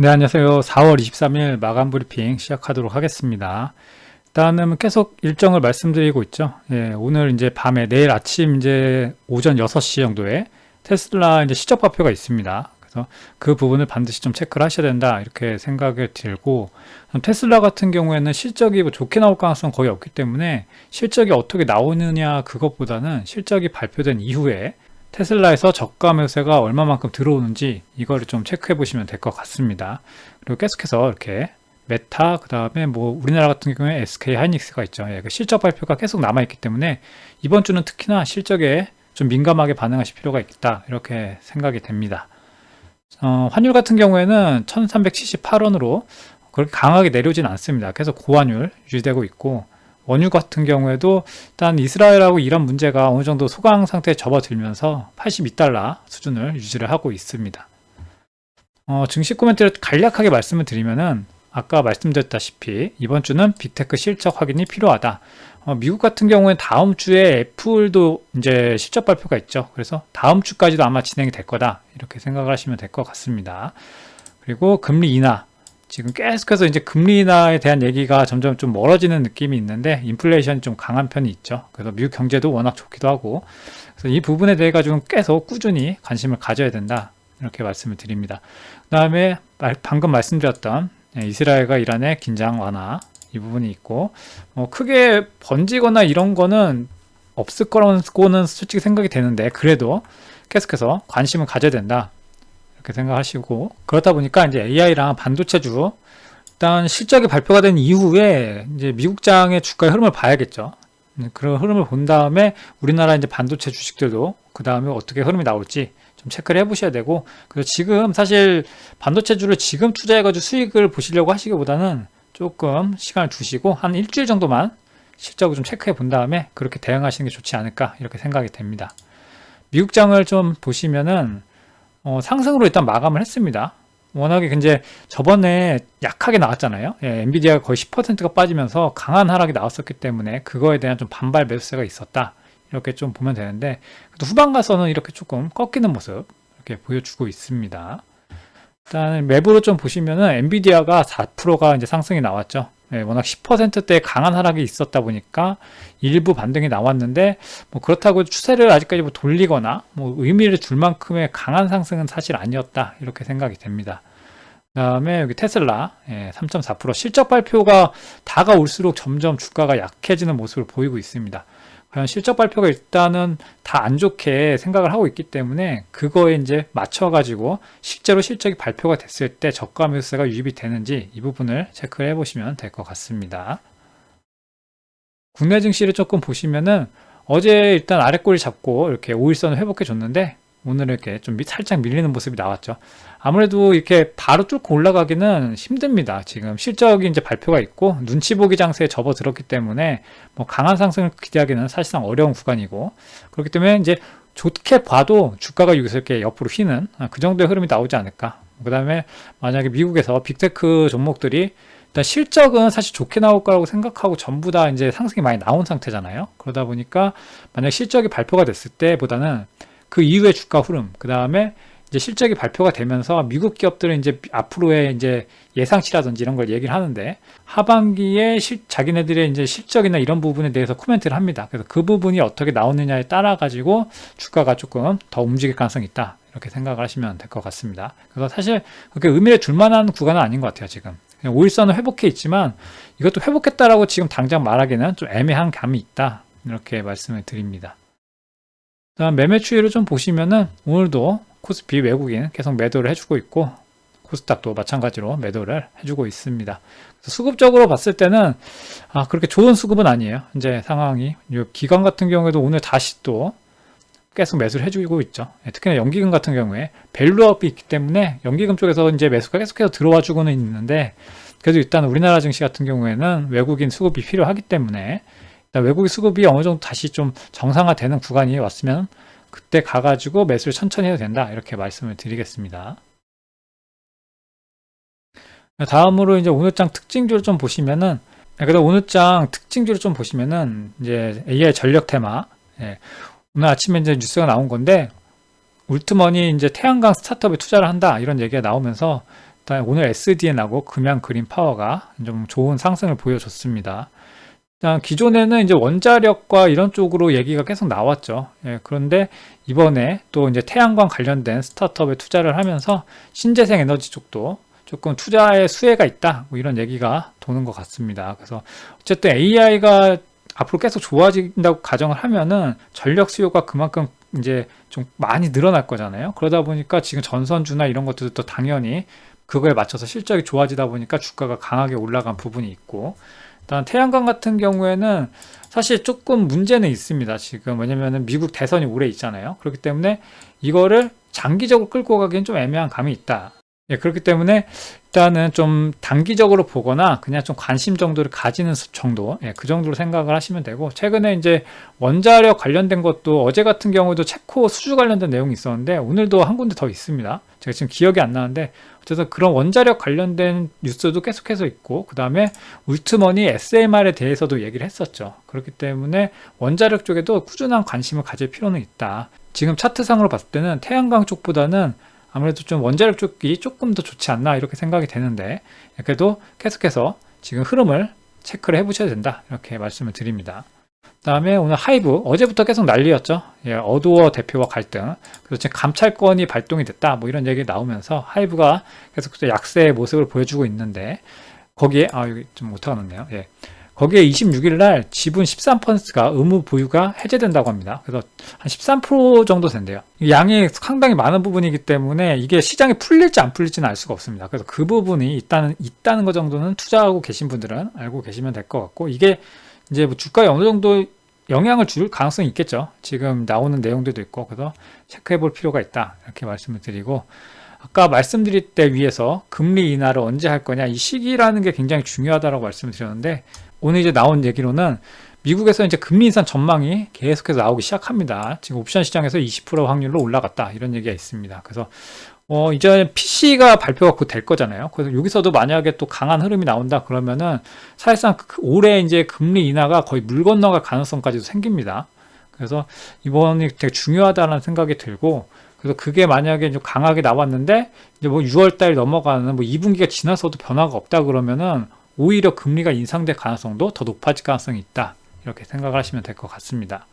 네, 안녕하세요. 4월 23일 마감 브리핑 시작하도록 하겠습니다. 일단은 계속 일정을 말씀드리고 있죠. 예, 오늘 이제 밤에 내일 아침 이제 오전 6시 정도에 테슬라 이제 실적 발표가 있습니다. 그래서 그 부분을 반드시 좀 체크를 하셔야 된다. 이렇게 생각이 들고, 테슬라 같은 경우에는 실적이 뭐 좋게 나올 가능성은 거의 없기 때문에 실적이 어떻게 나오느냐 그것보다는 실적이 발표된 이후에 테슬라에서 저가 매수세가 얼마만큼 들어오는지 이거를 좀 체크해 보시면 될 것 같습니다. 그리고 계속해서 이렇게 메타, 그 다음에 뭐 우리나라 같은 경우에 SK 하이닉스가 있죠. 예, 그 실적 발표가 계속 남아있기 때문에 이번 주는 특히나 실적에 좀 민감하게 반응하실 필요가 있다. 이렇게 생각이 됩니다. 환율 같은 경우에는 1378원으로 그렇게 강하게 내려오진 않습니다. 계속 고환율 유지되고 있고, 원유 같은 경우에도 일단 이스라엘하고 이란 문제가 어느 정도 소강 상태에 접어들면서 82달러 수준을 유지를 하고 있습니다. 증시 코멘트를 간략하게 말씀을 드리면은 아까 말씀드렸다시피 이번 주는 빅테크 실적 확인이 필요하다. 미국 같은 경우에는 다음 주에 애플도 이제 실적 발표가 있죠. 그래서 다음 주까지도 아마 진행이 될 거다. 이렇게 생각을 하시면 될 것 같습니다. 그리고 금리 인하. 지금 계속해서 이제 금리 인하에 대한 얘기가 점점 좀 멀어지는 느낌이 있는데 인플레이션이 좀 강한 편이 있죠. 그래서 미국 경제도 워낙 좋기도 하고, 그래서 이 부분에 대해 가지고 계속 꾸준히 관심을 가져야 된다. 이렇게 말씀을 드립니다. 그 다음에 방금 말씀드렸던 이스라엘과 이란의 긴장 완화 이 부분이 있고, 크게 번지거나 이런 거는 없을 거라고는 솔직히 생각이 되는데 그래도 계속해서 관심을 가져야 된다. 이렇게 생각하시고, 그렇다 보니까 이제 AI랑 반도체주 일단 실적이 발표가 된 이후에 이제 미국장의 주가의 흐름을 봐야겠죠. 그런 흐름을 본 다음에 우리나라 이제 반도체 주식들도 그 다음에 어떻게 흐름이 나올지 좀 체크를 해보셔야 되고, 그래서 지금 사실 반도체주를 지금 투자해가지고 수익을 보시려고 하시기보다는 조금 시간을 두시고 한 일주일 정도만 실적을 좀 체크해 본 다음에 그렇게 대응하시는 게 좋지 않을까 이렇게 생각이 됩니다. 미국장을 좀 보시면은 상승으로 일단 마감을 했습니다. 워낙에 이제 저번에 약하게 나왔잖아요. 예, 엔비디아가 거의 10%가 빠지면서 강한 하락이 나왔었기 때문에 그거에 대한 좀 반발 매수세가 있었다. 이렇게 좀 보면 되는데, 후반 가서는 이렇게 조금 꺾이는 모습 이렇게 보여주고 있습니다. 일단 맵으로 좀 보시면은 엔비디아가 4%가 이제 상승이 나왔죠. 예, 워낙 10%대 강한 하락이 있었다 보니까 일부 반등이 나왔는데, 뭐 그렇다고 추세를 아직까지 뭐 돌리거나 뭐 의미를 줄 만큼의 강한 상승은 사실 아니었다. 이렇게 생각이 됩니다. 그 다음에 여기 테슬라 3.4% 실적 발표가 다가올수록 점점 주가가 약해지는 모습을 보이고 있습니다. 과연 실적 발표가 일단은 다 안 좋게 생각을 하고 있기 때문에 그거에 이제 맞춰가지고 실제로 실적이 발표가 됐을 때 저가 매수세가 유입이 되는지 이 부분을 체크를 해보시면 될 것 같습니다. 국내 증시를 조금 보시면은 어제 일단 아래꼬리 잡고 이렇게 5일선을 회복해 줬는데 오늘 이렇게 좀 살짝 밀리는 모습이 나왔죠. 아무래도 이렇게 바로 뚫고 올라가기는 힘듭니다. 지금 실적이 이제 발표가 있고 눈치 보기 장세에 접어들었기 때문에 뭐 강한 상승을 기대하기는 사실상 어려운 구간이고, 그렇기 때문에 이제 좋게 봐도 주가가 여기서 이렇게 옆으로 휘는 그 정도의 흐름이 나오지 않을까. 그 다음에 만약에 미국에서 빅테크 종목들이 일단 실적은 사실 좋게 나올 거라고 생각하고 전부 다 이제 상승이 많이 나온 상태잖아요. 그러다 보니까 만약 실적이 발표가 됐을 때보다는 그 이후의 주가 흐름, 그 다음에 이제 실적이 발표가 되면서 미국 기업들은 이제 앞으로의 이제 예상치라든지 이런 걸 얘기를 하는데 하반기에 자기네들의 이제 실적이나 이런 부분에 대해서 코멘트를 합니다. 그래서 그 부분이 어떻게 나오느냐에 따라 가지고 주가가 조금 더 움직일 가능성이 있다. 이렇게 생각을 하시면 될 것 같습니다. 그래서 사실 그렇게 의미를 줄 만한 구간은 아닌 것 같아요, 지금. 5일선은 회복해 있지만 이것도 회복했다라고 지금 당장 말하기는 좀 애매한 감이 있다. 이렇게 말씀을 드립니다. 다음 매매 추이를 좀 보시면은 오늘도 코스피 외국인 계속 매도를 해주고 있고 코스닥도 마찬가지로 매도를 해주고 있습니다. 수급적으로 봤을 때는 그렇게 좋은 수급은 아니에요. 이제 상황이 기관 같은 경우에도 오늘 다시 또 계속 매수를 해주고 있죠. 특히나 연기금 같은 경우에 밸류업이 있기 때문에 연기금 쪽에서 이제 매수가 계속해서 들어와 주고는 있는데, 그래도 일단 우리나라 증시 같은 경우에는 외국인 수급이 필요하기 때문에 외국인 수급이 어느 정도 다시 좀 정상화되는 구간이 왔으면 그때 가가지고 매수를 천천히 해도 된다. 이렇게 말씀을 드리겠습니다. 다음으로 이제 오늘장 특징주를 좀 보시면은, 그래도 오늘장 특징주를 좀 보시면은 이제 AI 전력 테마, 오늘 아침에 이제 뉴스가 나온 건데 울트먼이 이제 태양광 스타트업에 투자를 한다 이런 얘기가 나오면서 일단 오늘 SDN하고 금양 그린 파워가 좀 좋은 상승을 보여줬습니다. 일단 기존에는 이제 원자력과 이런 쪽으로 얘기가 계속 나왔죠. 예, 그런데 이번에 또 이제 태양광 관련된 스타트업에 투자를 하면서 신재생 에너지 쪽도 조금 투자의 수혜가 있다, 뭐 이런 얘기가 도는 것 같습니다. 그래서 어쨌든 AI가 앞으로 계속 좋아진다고 가정을 하면은 전력 수요가 그만큼 이제 좀 많이 늘어날 거잖아요. 그러다 보니까 지금 전선주나 이런 것들도 당연히 그거에 맞춰서 실적이 좋아지다 보니까 주가가 강하게 올라간 부분이 있고, 일단 태양광 같은 경우에는 사실 조금 문제는 있습니다. 지금 왜냐면은 미국 대선이 오래 있잖아요. 그렇기 때문에 이거를 장기적으로 끌고 가기엔 좀 애매한 감이 있다. 예, 그렇기 때문에 일단은 좀 단기적으로 보거나 그냥 좀 관심 정도를 가지는 정도, 예, 그 정도로 생각을 하시면 되고, 최근에 이제 원자력 관련된 것도 어제 같은 경우도 체코 수주 관련된 내용이 있었는데 오늘도 한 군데 더 있습니다. 제가 지금 기억이 안 나는데 어쨌든 그런 원자력 관련된 뉴스도 계속해서 있고, 그 다음에 울트머니 SMR에 대해서도 얘기를 했었죠. 그렇기 때문에 원자력 쪽에도 꾸준한 관심을 가질 필요는 있다. 지금 차트상으로 봤을 때는 태양광 쪽보다는 아무래도 좀 원자력 쪽이 조금 더 좋지 않나 이렇게 생각이 되는데, 그래도 계속해서 지금 흐름을 체크를 해보셔야 된다, 이렇게 말씀을 드립니다. 그 다음에 오늘 하이브, 어제부터 계속 난리였죠. 예, 어도어 대표와 갈등, 그래서 지금 감찰권이 발동이 됐다, 뭐 이런 얘기 나오면서 하이브가 계속 약세의 모습을 보여주고 있는데, 거기에 여기 좀 오타가 났네요. 예. 거기에 26일 날 지분 13%가 의무 보유가 해제된다고 합니다. 그래서 한 13% 정도 된대요. 양이 상당히 많은 부분이기 때문에 이게 시장이 풀릴지 안 풀릴지는 알 수가 없습니다. 그래서 그 부분이 있다는 것 정도는 투자하고 계신 분들은 알고 계시면 될 것 같고, 이게 이제 뭐 주가에 어느 정도 영향을 줄 가능성이 있겠죠. 지금 나오는 내용들도 있고, 그래서 체크해 볼 필요가 있다, 이렇게 말씀을 드리고, 아까 말씀드릴 때 위에서 금리 인하를 언제 할 거냐, 이 시기라는 게 굉장히 중요하다고 말씀을 드렸는데, 오늘 이제 나온 얘기로는 미국에서 이제 금리 인상 전망이 계속해서 나오기 시작합니다. 지금 옵션 시장에서 20% 확률로 올라갔다, 이런 얘기가 있습니다. 그래서 이제 PC가 발표가 곧 될 거잖아요. 그래서 여기서도 만약에 또 강한 흐름이 나온다 그러면은 사실상 올해 이제 금리 인하가 거의 물 건너갈 가능성까지도 생깁니다. 그래서 이번이 되게 중요하다는 생각이 들고, 그래서 그게 만약에 좀 강하게 나왔는데 이제 뭐 6월 달 넘어가는 뭐 2분기가 지나서도 변화가 없다 그러면은 오히려 금리가 인상될 가능성도 더 높아질 가능성이 있다, 이렇게 생각을 하시면 될 것 같습니다.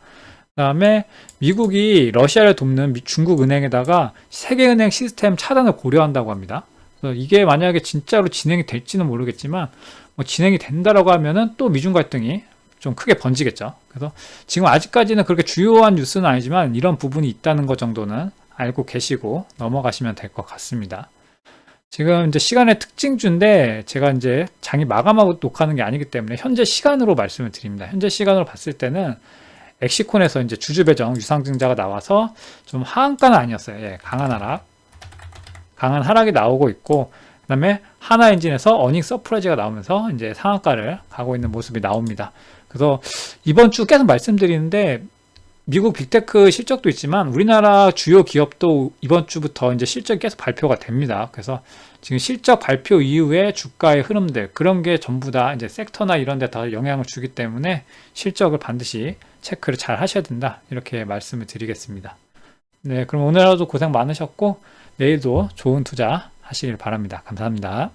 그 다음에 미국이 러시아를 돕는 중국 은행에다가 세계은행 시스템 차단을 고려한다고 합니다. 그래서 이게 만약에 진짜로 진행이 될지는 모르겠지만 뭐 진행이 된다라고 하면은 또 미중 갈등이 좀 크게 번지겠죠. 그래서 지금 아직까지는 그렇게 주요한 뉴스는 아니지만 이런 부분이 있다는 것 정도는 알고 계시고 넘어가시면 될 것 같습니다. 지금 이제 시간의 특징주인데 제가 이제 장이 마감하고 녹화하는 게 아니기 때문에 현재 시간으로 말씀을 드립니다. 현재 시간으로 봤을 때는 엑시콘에서 이제 주주 배정 유상증자가 나와서 좀 하한가는 아니었어요. 예, 강한 하락이 나오고 있고, 그다음에 하나엔진에서 어닝 서프라이즈가 나오면서 이제 상한가를 가고 있는 모습이 나옵니다. 그래서 이번 주 계속 말씀드리는데 미국 빅테크 실적도 있지만 우리나라 주요 기업도 이번 주부터 이제 실적이 계속 발표가 됩니다. 그래서 지금 실적 발표 이후에 주가의 흐름들, 그런 게 전부 다 이제 섹터나 이런 데 다 영향을 주기 때문에 실적을 반드시 체크를 잘 하셔야 된다, 이렇게 말씀을 드리겠습니다. 네, 그럼 오늘 하루도 고생 많으셨고 내일도 좋은 투자 하시길 바랍니다. 감사합니다.